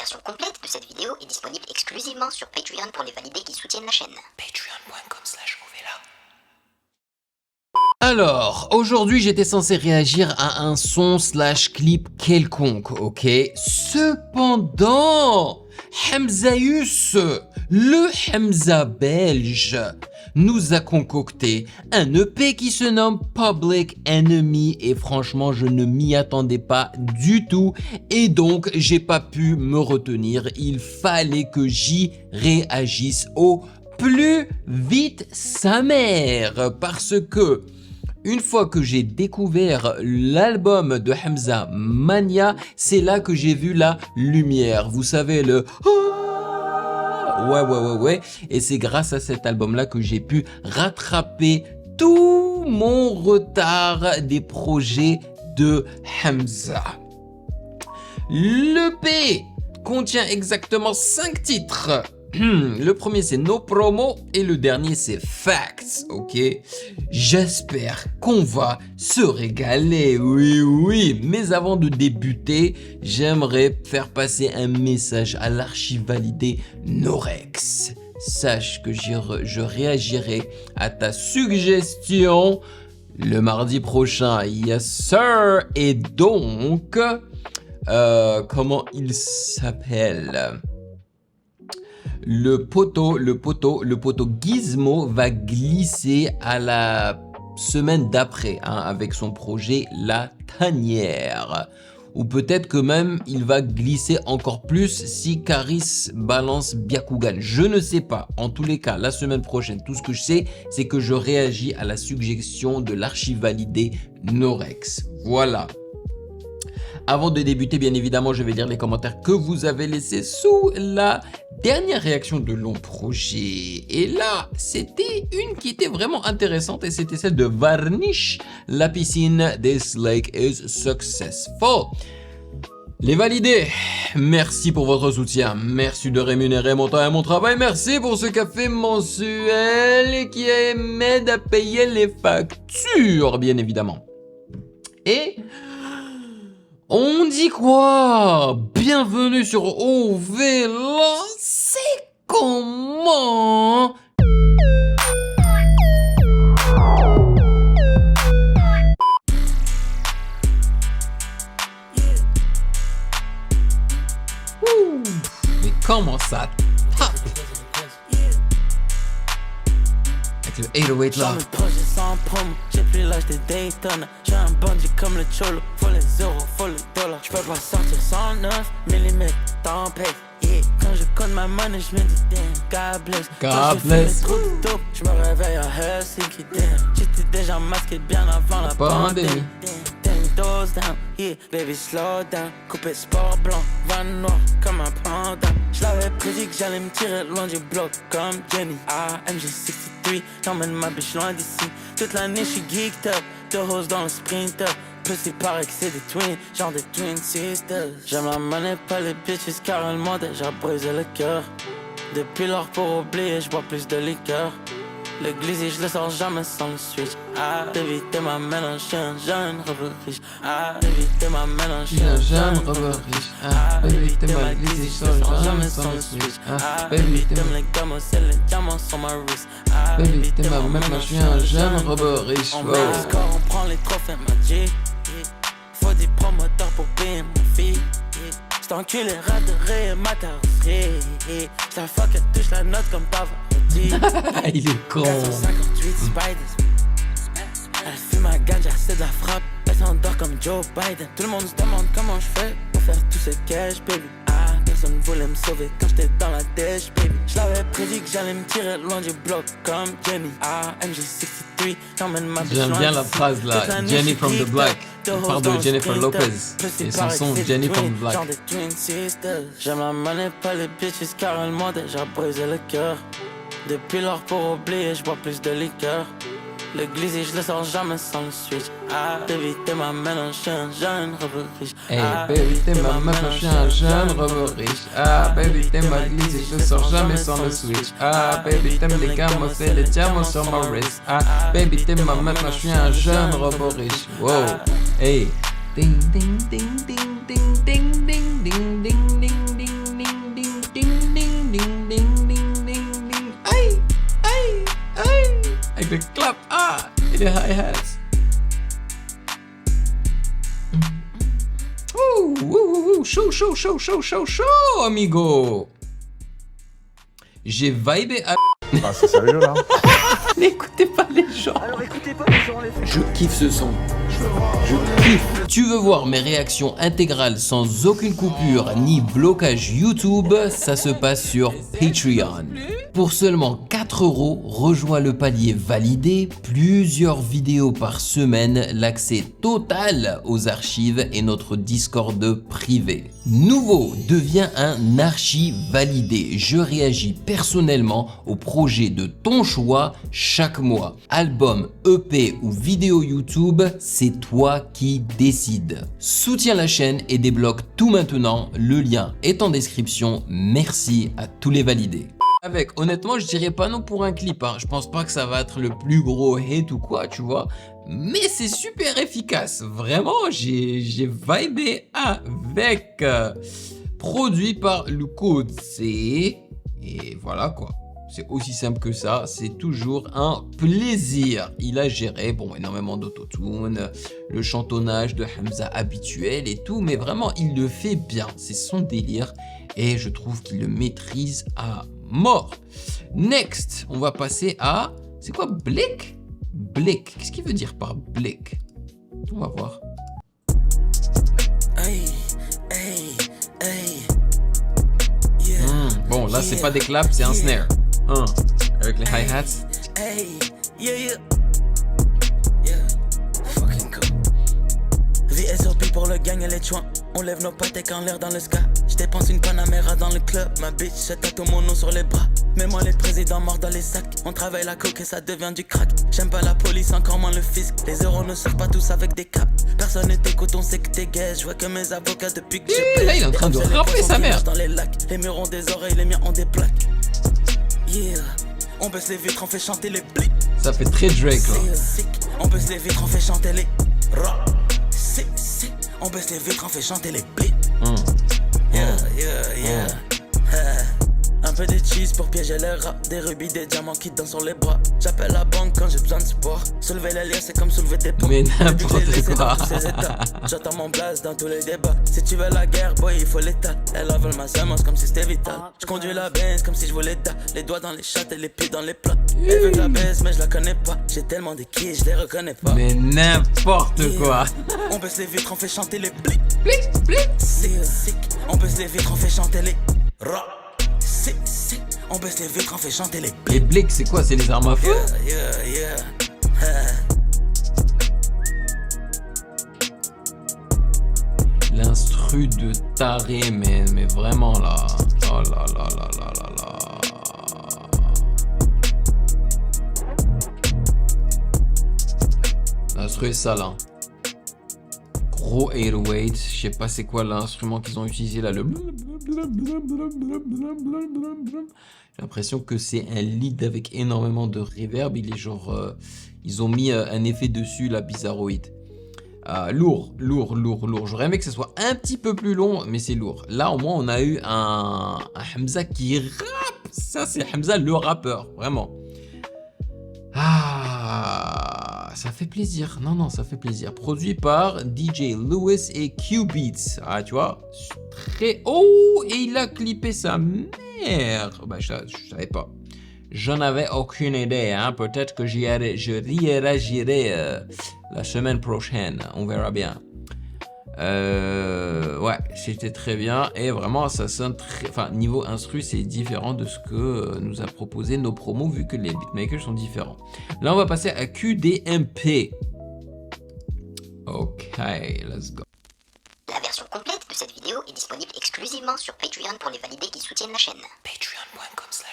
version complète de cette vidéo est disponible exclusivement sur Patreon pour les validés qui soutiennent la chaîne. Patreon.com/Ovela. Alors, aujourd'hui j'étais censé réagir à un son/clip quelconque, ok? Cependant, Hamzaeus, le Hamza belge, nous a concocté un EP qui se nomme Public Enemy et franchement je ne m'y attendais pas du tout et donc j'ai pas pu me retenir, il fallait que j'y réagisse au plus vite sa mère parce que une fois que j'ai découvert l'album de Hamza Mania, c'est là que j'ai vu la lumière. Vous savez, le ouais. Et c'est grâce à cet album-là que j'ai pu rattraper tout mon retard des projets de Hamza. L'EP contient exactement 5 titres. Le premier c'est No Promo et le dernier c'est Facts, ok? J'espère qu'on va se régaler, oui. Mais avant de débuter, j'aimerais faire passer un message à l'archivalidé Norex. Sache que je réagirai à ta suggestion le mardi prochain, yes sir. Et donc, comment il s'appelle ? Le poteau Gizmo va glisser à la semaine d'après avec son projet La Tanière. Ou peut-être que même il va glisser encore plus si Karis balance Byakugan. Je ne sais pas. En tous les cas, la semaine prochaine, tout ce que je sais, c'est que je réagis à la suggestion de l'archivalidé Norex. Voilà. Avant de débuter, bien évidemment, je vais lire les commentaires que vous avez laissés sous la dernière réaction de Long Projet. Et là, c'était une qui était vraiment intéressante et c'était celle de Varnish. La piscine, this lake is successful. Les validés, merci pour votre soutien. Merci de rémunérer mon temps et mon travail. Merci pour ce café mensuel qui m'aide à payer les factures, bien évidemment. Et on dit quoi? Bienvenue sur Ovela, c'est comment? Ouh, mais comment ça tape? Avec le 808 là. J'ai plus l'âge des Daytona. J'ai un bandit comme le Cholo. Faut les euros, faut les dollars. J'peux pas sortir 109 mm tempête. Yeah. Quand je compte ma money, j'me dis damn, God bless. God bless. J'me réveille à Helsinki, damn. J'étais déjà masqué bien avant la pandémie. 10 toes down, yeah, baby slow down. Coupé sport blanc, van noir comme un panda. J'l'avais prédit que j'allais me tirer loin du bloc comme Jenny. AMG 63, j'emmène ma biche loin d'ici. Toute l'année j'suis geeked up, 2 hoes dans le sprinter. Plus il paraît que c'est des twins, genre des twin sisters. J'aime la money, pas les bitches car elles m'ont déjà brisé le cœur. Depuis lors pour oublier, j'bois plus de liqueur. Le glizzy, je le sors jamais sans le switch. Baby, t'es ma mélange, j'suis un jeune rebeu riche. Baby, t'es ma mélange, j'suis un jeune rebeu riche. Baby, t'es ma glizzy, je le sors jamais sans le switch. Baby, t'aimes les gamos et les diamants sur ma wrist. Baby, t'es ma mélange, j'suis un jeune rebeu riche. On met le score, on prend les trophées magiques. Faut des promoteurs pour payer mon fille. Cet enculé raterait ma carrosserie. La fuck elle touche la note comme Pavarotti. Il est con. 458 Spiders. Elle fume ma ganja, c'est de la frappe. Elle s'endort comme Joe Biden. Tout le monde se demande comment je fais pour faire tout ce cash, baby. Personne voulait me sauver quand j'étais dans la dèche, baby. J'l'avais prédit que j'allais me tirer loin du bloc comme Jenny. AMG 63, j'emmène ma biche. J'aime bien la phrase là, Jenny from the Block. Il parle de Jennifer Lopez et son son Jenny from the Block. J'aime la money, pas les bitches car elles m'ont déjà brisé le cœur. Depuis lors pour oublier, j'bois plus de liqueur. Le glizzy, je le sors jamais sans le switch. Baby, t'es ma mélange, j'suis un jeune rebeu riche. Hey, baby, t'es ma mélange, j'suis un jeune rebeu riche. Baby, t'es ma glizzy, je le sors jamais sans le switch. Baby, t'aimes les gamos et les diamants sur ma wrist. Baby, t'es ma mélange, j'suis un jeune rebeu riche. Wow, hey. Ding, ding, ding, ding, ding, ding, ding, ding, ding, ding, ding, ding. Et les hi-hats. Chaud, amigo. J'ai vibé à... Ah, c'est sérieux là? N'écoutez pas les gens. Alors écoutez pas les gens, les frères. Je kiffe ce son. Je kiffe. Tu veux voir mes réactions intégrales sans aucune coupure ni blocage YouTube? Ça se passe sur Patreon. Pour seulement 4 €, rejoins le palier validé, plusieurs vidéos par semaine, l'accès total aux archives et notre Discord privé. Nouveau, deviens un archi validé. Je réagis personnellement au projet de ton choix chaque mois. Album, EP ou vidéo YouTube, c'est toi qui décides. Soutiens la chaîne et débloque tout maintenant. Le lien est en description. Merci à tous les validés. Avec, honnêtement, je dirais pas non pour un clip, hein. Je pense pas que ça va être le plus gros hit ou quoi, tu vois. Mais c'est super efficace. Vraiment, j'ai vibé avec. Produit par Luco C. Et voilà quoi. C'est aussi simple que ça. C'est toujours un plaisir. Il a géré, bon, énormément d'autotune, le chantonnage de Hamza habituel et tout. Mais vraiment, il le fait bien. C'est son délire. Et je trouve qu'il le maîtrise à mort. Next, on va passer à... C'est quoi Blick? Blick. Qu'est-ce qu'il veut dire par Blick? On va voir. Hey, hey, hey. Yeah. Bon, là, c'est pas des claps, c'est un snare. Avec les hi-hats. Hey, yeah, yeah. Yeah, fucking cool. VSOP pour le gang et les chouins. On lève nos patek en l'air dans le sky. J'dépense une Panamera dans le club. Ma bitch, je tatoue mon nom sur les bras. Mets-moi les présidents morts dans les sacs. On travaille la coke et ça devient du crack. J'aime pas la police, encore moins le fisc. Les euros ne sortent pas tous avec des caps. Personne ne t'écoute, on sait que t'es gay. Je vois que mes avocats depuis que je là, il est en train de rapper sa mère. Dans les lacs. Les murs ont des oreilles, les miens ont des plaques. Yeah, on baisse les vitres, on fait chanter les blics. Ça fait très Drake là. Sick. On baisse les vitres, on fait chanter les rap. Sick, sick. On baisse les vitres, on fait chanter les blics. Yeah, yeah, yeah. Un peu de cheese pour piéger le rap. Des rubis, des diamants qui dansent sur les bras. J'appelle la banque quand j'ai besoin de sport. Soulever les liens, c'est comme soulever des pompes. Mais n'importe quoi. J'entends mon blast dans tous les débats. Si tu veux la guerre, boy, il faut l'état. Elle avale ma semence comme si c'était vital. Je conduis la Benz comme si je voulais da. Les doigts dans les chattes et les pieds dans les plats. Elle veut que la baisse, mais je la connais pas. J'ai tellement de kills, je les reconnais pas. Mais n'importe quoi. On baisse les vitres, on fait chanter les blics. Blick, blick. Sick. On baisse les vitres, on fait chanter les rap. Sick. On baisse les vitres, on fait chanter les blics. Les blics, c'est quoi? C'est les armes à feu? Yeah. L'instru de taré, mais vraiment là. Oh là là là là là là. L'instru est sale, hein. Gros 808, je sais pas c'est quoi l'instrument qu'ils ont utilisé là, le... J'ai l'impression que c'est un lead avec énormément de reverb, il est genre... ils ont mis un effet dessus, la bizarroïde. Lourd. J'aurais aimé que ce soit un petit peu plus long, mais c'est lourd. Là, au moins, on a eu un Hamza qui rappe. Ça, c'est Hamza le rappeur, vraiment. Ça fait plaisir. Non, ça fait plaisir. Produit par DJ Lewis et Q-Beats. Tu vois, très... Oh, et il a clippé sa mère. Bah, je savais pas. J'en avais aucune idée, hein. Peut-être que je réagirai la semaine prochaine. On verra bien. Ouais, c'était très bien. Et vraiment, ça sonne très... Enfin, niveau instru, c'est différent de ce que nous a proposé nos promos, vu que les beatmakers sont différents. Là, on va passer à QDMP. Ok, let's go. La version complète de cette vidéo est disponible exclusivement sur Patreon pour les validés qui soutiennent la chaîne. Patreon.com/.